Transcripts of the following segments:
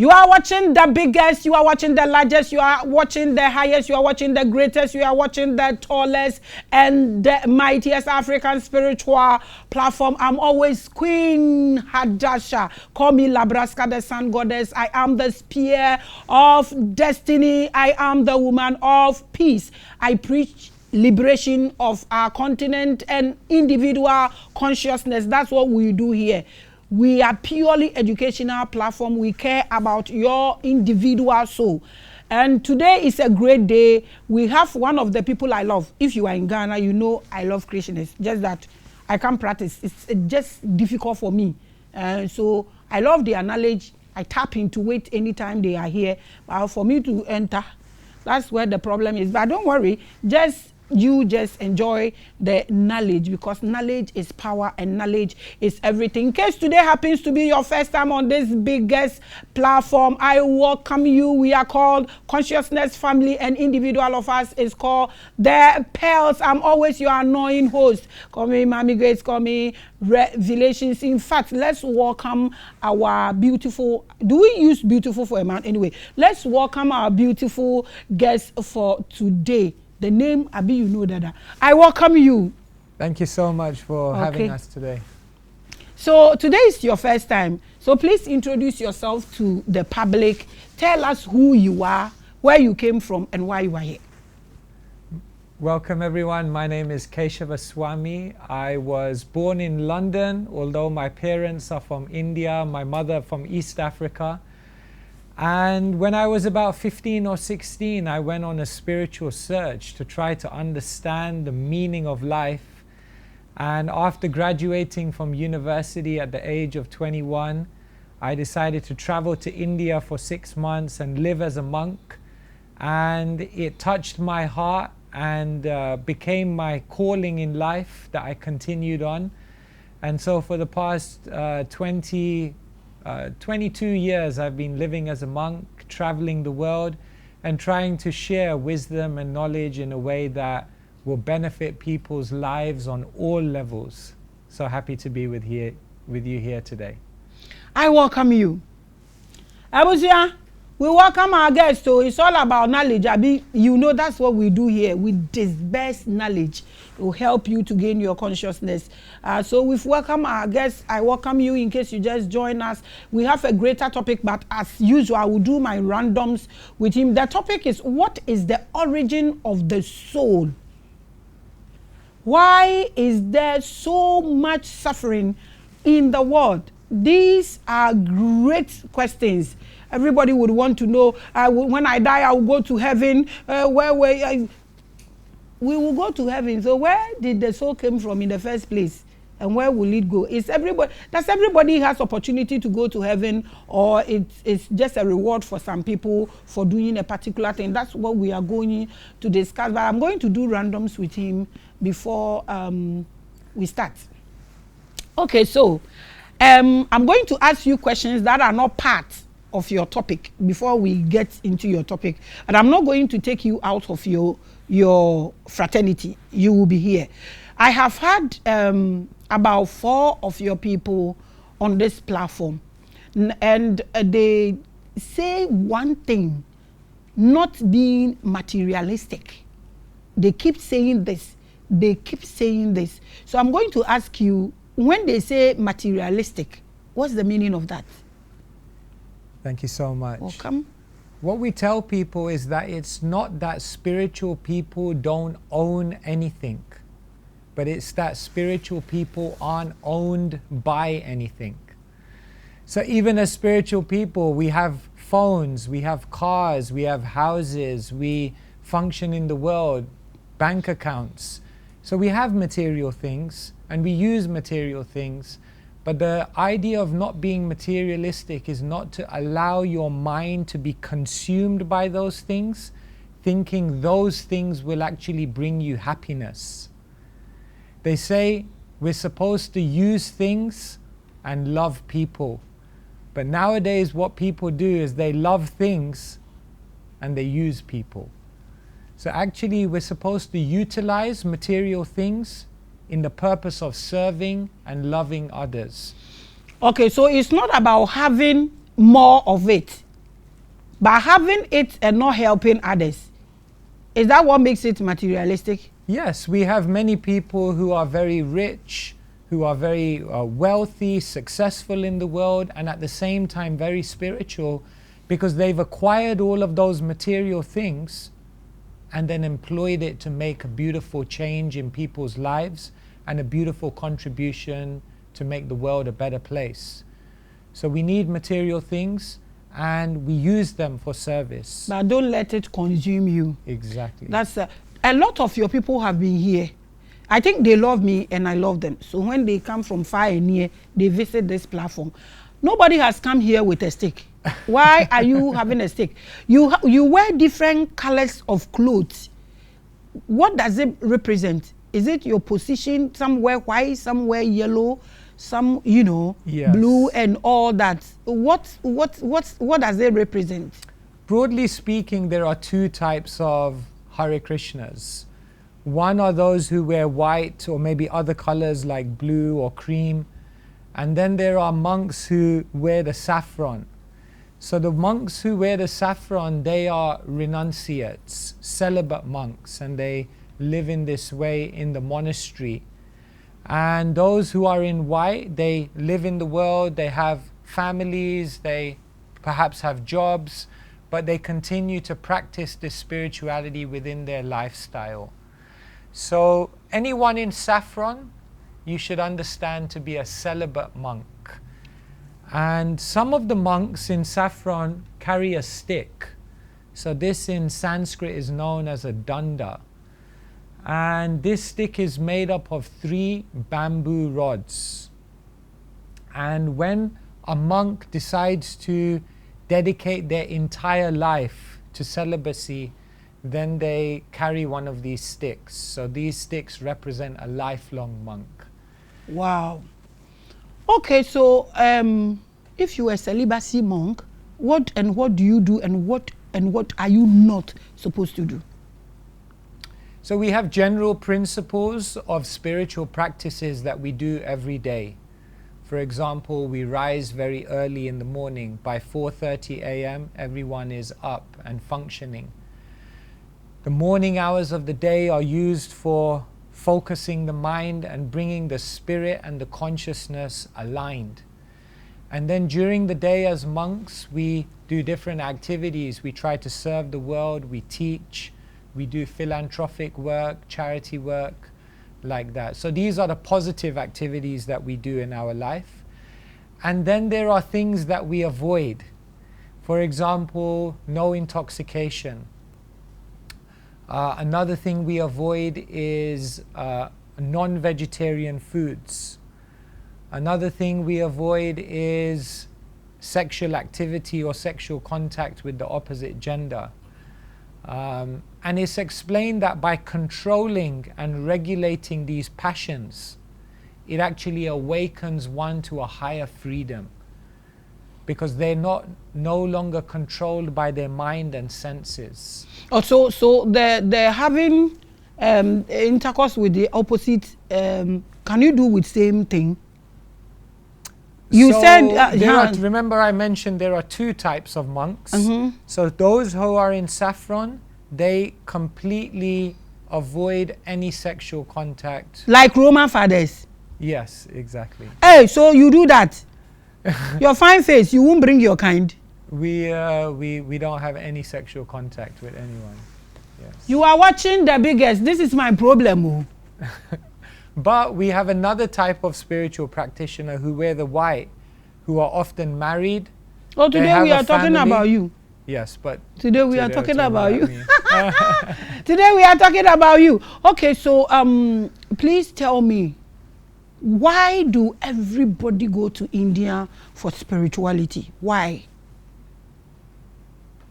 You are watching the biggest, you are watching the largest, you are watching the highest, you are watching the greatest, you are watching the tallest and the mightiest African spiritual platform. I'm always Queen Hadasha. Call me Labraska, the sun goddess. I am the spear of destiny. I am the woman of peace. I preach liberation of our continent and individual consciousness. That's what we do here. We are purely educational platform. We care about your individual soul. And today is a great day. We have one of the people I love. If you are in Ghana, you know I love creationists. Just that I can't practice. It's just difficult for me. So I love their knowledge. I tap into it anytime they are here. But for me to enter, that's where the problem is. But don't worry. You just enjoy the knowledge, because knowledge is power and knowledge is everything. In case today happens to be your first time on this biggest platform, I welcome you. We are called Consciousness Family, and individual of us is called the Pearls. I'm always your annoying host. Call me Maame Grace, call me Revelations. In fact, let's welcome our beautiful, do we use beautiful for a man? Anyway, let's welcome our beautiful guest for today. The name, Abi, you know that. I welcome you. Thank you so much for having us today. So today is your first time. So please introduce yourself to the public. Tell us who you are, where you came from, and why you are here. Welcome everyone. My name is Keshava Swami. I was born in London, although my parents are from India, my mother from East Africa. And when I was about 15 or 16, I went on a spiritual search to try to understand the meaning of life. And after graduating from university at the age of 21, I decided to travel to India for 6 months and live as a monk. And it touched my heart and became my calling in life that I continued on. And so for the past 22 years I've been living as a monk, traveling the world and trying to share wisdom and knowledge in a way that will benefit people's lives on all levels. So happy to be with you here today. I welcome you. Abusia, we welcome our guests. So it's all about knowledge. Abi, you know that's what we do here. We disperse knowledge. It will help you to gain your consciousness. So we've welcomed our guests. I welcome you in case you just join us. We have a greater topic, but as usual, I will do my randoms with him. The topic is, what is the origin of the soul? Why is there so much suffering in the world? These are great questions. Everybody would want to know, when I die, I will go to heaven. We will go to heaven. So where did the soul come from in the first place? And where will it go? Does everybody has opportunity to go to heaven, or it's just a reward for some people for doing a particular thing? That's what we are going to discuss. But I'm going to do randoms with him before we start. Okay, so I'm going to ask you questions that are not part of your topic before we get into your topic. And I'm not going to take you out of your fraternity. You will be here. I have had about 4 of your people on this platform, and they say one thing, not being materialistic. They keep saying this. They keep saying this. So I'm going to ask you, when they say materialistic, what's the meaning of that? Thank you so much. Welcome. What we tell people is that it's not that spiritual people don't own anything, but it's that spiritual people aren't owned by anything. So even as spiritual people, we have phones, we have cars, we have houses, we function in the world, bank accounts. So we have material things and we use material things. But the idea of not being materialistic is not to allow your mind to be consumed by those things, thinking those things will actually bring you happiness. They say we're supposed to use things and love people. But nowadays what people do is they love things and they use people. So actually we're supposed to utilize material things in the purpose of serving and loving others. Okay, so it's not about having more of it. But having it and not helping others, is that what makes it materialistic? Yes, we have many people who are very rich, who are very wealthy, successful in the world, and at the same time very spiritual, because they've acquired all of those material things and then employed it to make a beautiful change in people's lives and a beautiful contribution to make the world a better place. So we need material things and we use them for service. But don't let it consume you. Exactly. That's a lot of your people have been here. I think they love me and I love them. So when they come from far and near, they visit this platform. Nobody has come here with a stick. Why are you having a stick? You wear different colors of clothes. What does it represent? Is it your position? Somewhere white, somewhere yellow, some, you know, yes, blue and all that. What does it represent? Broadly speaking, there are two types of Hare Krishnas. One are those who wear white or maybe other colors like blue or cream. And then there are monks who wear the saffron. So the monks who wear the saffron, they are renunciates, celibate monks, and they live in this way in the monastery. And those who are in white, they live in the world, they have families, they perhaps have jobs, but they continue to practice this spirituality within their lifestyle. So anyone in saffron, you should understand to be a celibate monk. And some of the monks in saffron carry a stick. So this in Sanskrit is known as a danda. And this stick is made up of 3 bamboo rods. And when a monk decides to dedicate their entire life to celibacy, then they carry one of these sticks. So these sticks represent a lifelong monk. Wow. Okay, so if you are a celibacy monk, what do you do and what are you not supposed to do? So we have general principles of spiritual practices that we do every day. For example, we rise very early in the morning. By 4:30 a.m. everyone is up and functioning. The morning hours of the day are used for focusing the mind and bringing the spirit and the consciousness aligned. And then during the day as monks, we do different activities. We try to serve the world, we teach, we do philanthropic work, charity work, like that. So these are the positive activities that we do in our life. And then there are things that we avoid. For example, no intoxication. Another thing we avoid is non-vegetarian foods. Another thing we avoid is sexual activity or sexual contact with the opposite gender. And it's explained that by controlling and regulating these passions, it actually awakens one to a higher freedom, because they're no longer controlled by their mind and senses. Oh, so they're having intercourse with the opposite. Can you do with same thing? You said remember I mentioned there are 2 types of monks. So those who are in saffron, they completely avoid any sexual contact. Like Roman fathers. Yes, exactly. Hey, so you do that? Your fine face, you won't bring your kind. We don't have any sexual contact with anyone. Yes. You are watching the biggest. This is my problem. But we have another type of spiritual practitioner who wear the white, who are often married. Oh, today we are talking about you. Yes, but today we are talking about you. Today we are talking about you. Okay, so please tell me, why do everybody go to India for spirituality? Why?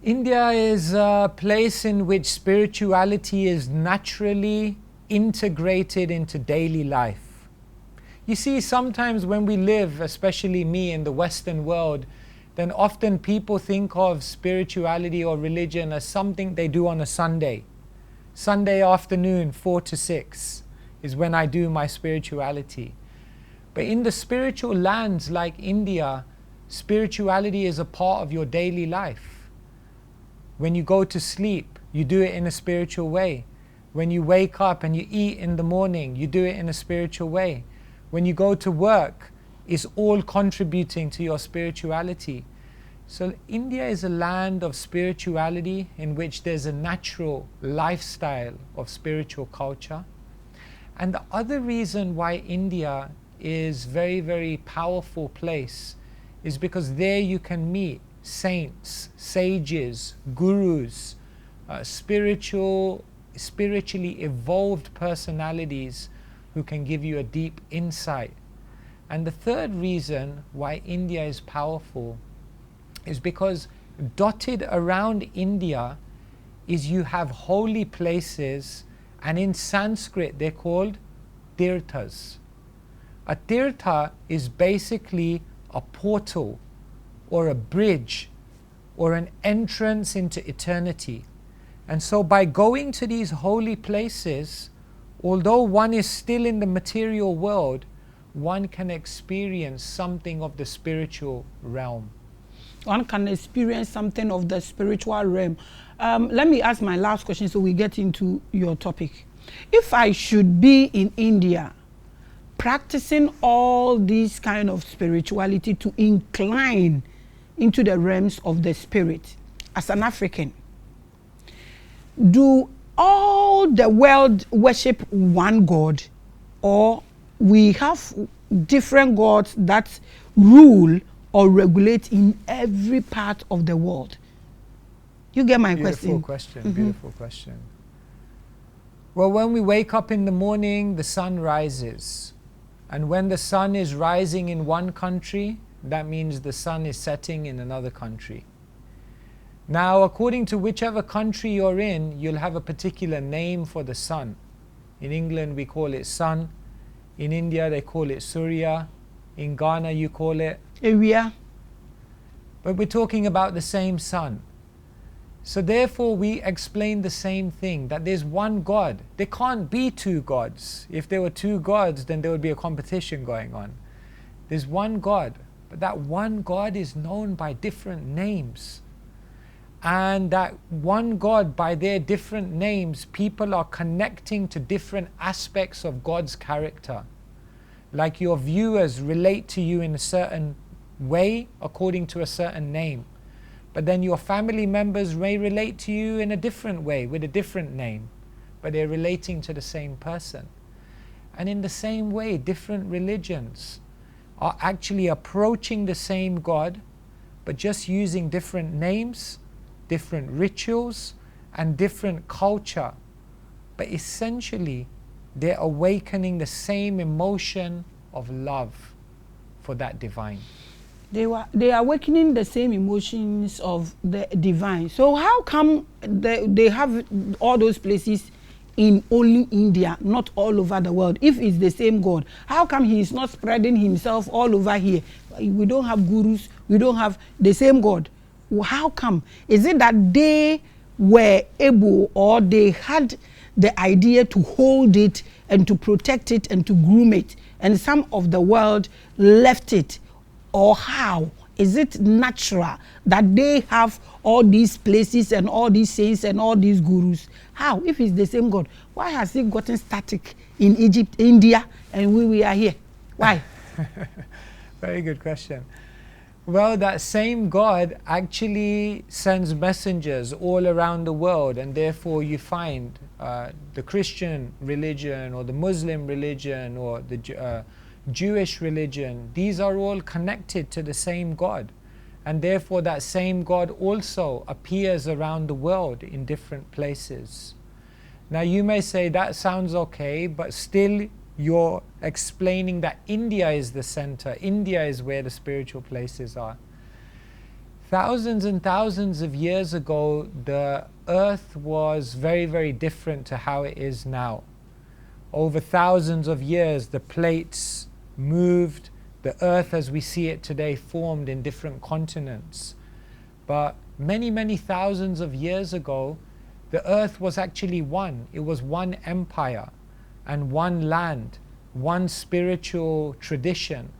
India is a place in which spirituality is naturally integrated into daily life. You see, sometimes when we live, especially me, in the Western world, then often people think of spirituality or religion as something they do on a Sunday. Sunday afternoon, 4 to 6, is when I do my spirituality. But in the spiritual lands like India, spirituality is a part of your daily life. When you go to sleep, you do it in a spiritual way. When you wake up and you eat in the morning, you do it in a spiritual way. When you go to work, it's all contributing to your spirituality. So India is a land of spirituality in which there's a natural lifestyle of spiritual culture. And the other reason why India is very, very powerful place is because there you can meet saints, sages, gurus, spiritually evolved personalities who can give you a deep insight. And the third reason why India is powerful is because dotted around India is you have holy places, and in Sanskrit they're called tirthas. A tirtha is basically a portal or a bridge or an entrance into eternity. And so by going to these holy places, although one is still in the material world, one can experience something of the spiritual realm. One can experience something of the spiritual realm. Let me ask my last question so we get into your topic. If I should be in India practicing all these kind of spirituality to incline into the realms of the spirit as an African, do all the world worship one God, or we have different gods that rule or regulate in every part of the world? You get my question? Beautiful question. Well, when we wake up in the morning, the sun rises. And when the sun is rising in one country, that means the sun is setting in another country. Now, according to whichever country you're in, you'll have a particular name for the sun. In England, we call it sun. In India, they call it Surya. In Ghana, you call it Area. But we're talking about the same sun. So therefore, we explain the same thing, that there's one God. There can't be two gods. If there were two gods, then there would be a competition going on. There's one God, but that one God is known by different names. And that one God, by their different names, people are connecting to different aspects of God's character. Like your viewers relate to you in a certain way according to a certain name. But then your family members may relate to you in a different way with a different name, but they're relating to the same person. And in the same way, different religions are actually approaching the same God, but just using different names, different rituals, and different culture. But essentially, they're awakening the same emotion of love for that divine. They are awakening the same emotions of the divine. So how come they have all those places in only India, not all over the world? If it's the same God, how come he is not spreading himself all over here? We don't have gurus, we don't have the same God. How come? Is it that they were able, or they had the idea to hold it and to protect it and to groom it, and some of the world left it? Or how? Is it natural that they have all these places and all these saints and all these gurus? How? If it's the same God, why has it gotten static in Egypt, India, and we are here? Why? Very good question. Well, that same God actually sends messengers all around the world, and therefore you find the Christian religion or the Muslim religion or the Jewish religion, these are all connected to the same God, and therefore that same God also appears around the world in different places. Now you may say that sounds okay, but still you're explaining that India is the center, India is where the spiritual places are. Thousands and thousands of years ago, the earth was very, very different to how it is now. Over thousands of years, the plates moved, the earth as we see it today formed in different continents. But many, many thousands of years ago, the earth was actually one. It was one empire and one land, one spiritual tradition.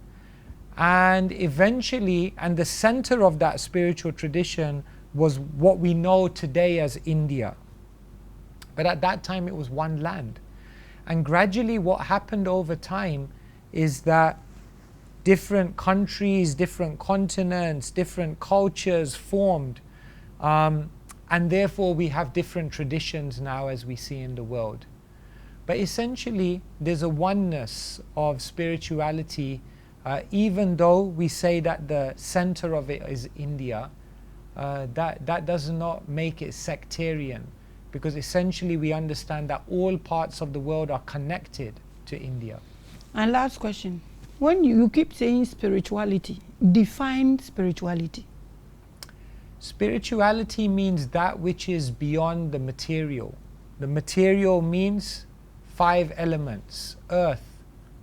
And eventually, and the center of that spiritual tradition was what we know today as India. But at that time it was one land. And gradually what happened over time is that different countries, different continents, different cultures formed. And therefore we have different traditions now as we see in the world. But essentially there's a oneness of spirituality, even though we say that the center of it is India, that does not make it sectarian, because essentially we understand that all parts of the world are connected to India. And last question. When you keep saying spirituality, define spirituality. Spirituality means that which is beyond the material. The material means 5 elements: earth,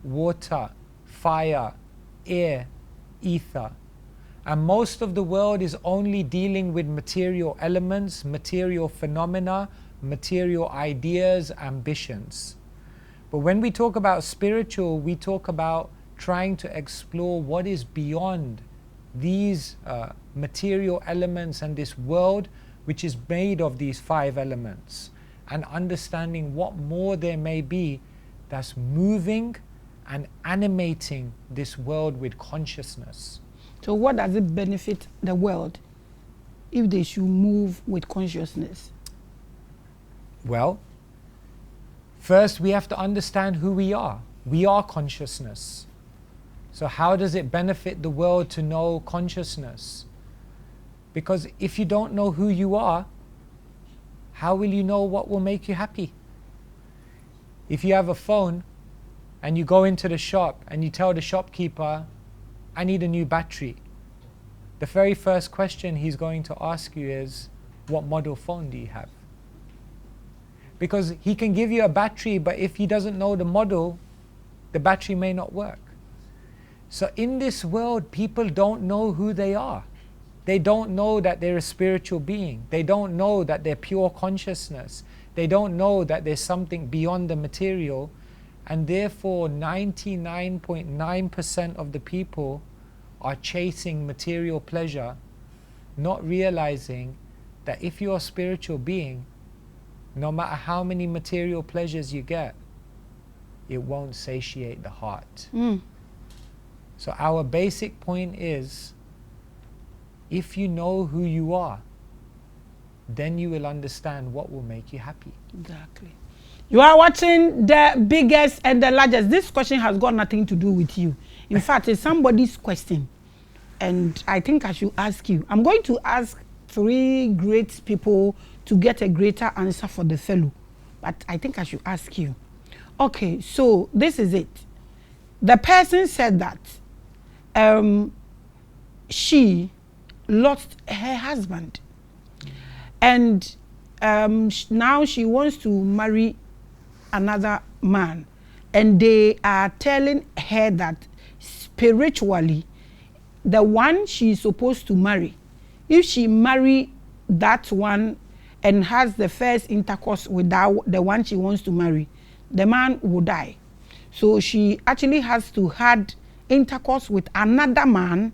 water, fire, air, ether. And most of the world is only dealing with material elements, material phenomena, material ideas, ambitions. But when we talk about spiritual, we talk about trying to explore what is beyond these material elements and this world which is made of these 5 elements, and understanding what more there may be that's moving and animating this world with consciousness. So what does it benefit the world if they should move with consciousness? Well, first we have to understand who we are. We are consciousness. So how does it benefit the world to know consciousness? Because if you don't know who you are, how will you know what will make you happy? If you have a phone and you go into the shop and you tell the shopkeeper, I need a new battery, the very first question he's going to ask you is, what model phone do you have? Because he can give you a battery, but if he doesn't know the model, the battery may not work. So in this world, people don't know who they are. They don't know that they're a spiritual being. They don't know that they're pure consciousness. They don't know that there's something beyond the material. And therefore 99.9% of the people are chasing material pleasure, not realizing that if you're a spiritual being, no matter how many material pleasures you get, it won't satiate the heart. So our basic point is, if you know who you are, then you will understand what will make you happy. Exactly. You are watching the biggest and the largest. This question has got nothing to do with you. In fact, it's somebody's question. And I think I should ask you. I'm going to ask 3 great people to get a greater answer for the fellow. But I think I should ask you. Okay, so this is it. The person said that she lost her husband. And now she wants to marry another man. And they are telling her that spiritually, the one she's supposed to marry, if she marry that one and has the first intercourse with the one she wants to marry, the man will die. So she actually has to have intercourse with another man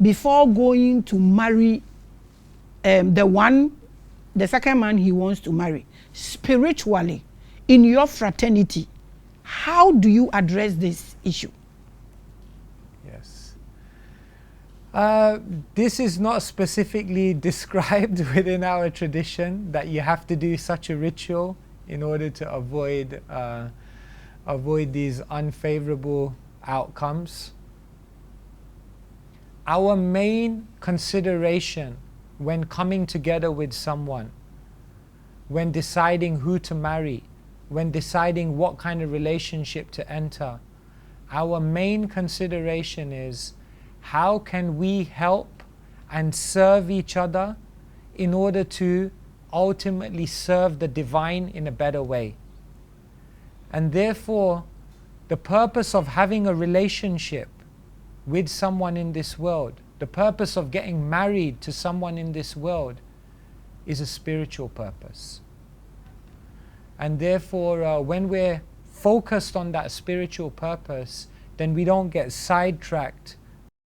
before going to marry the second man he wants to marry. Spiritually, in your fraternity, how do you address this issue? Yes. This is not specifically described within our tradition, that you have to do such a ritual in order to avoid these unfavorable outcomes. Our main consideration when coming together with someone, when deciding who to marry, when deciding what kind of relationship to enter, our main consideration is, how can we help and serve each other in order to ultimately serve the divine in a better way? And therefore, the purpose of having a relationship with someone in this world, the purpose of getting married to someone in this world, is a spiritual purpose. And therefore, when we're focused on that spiritual purpose, then we don't get sidetracked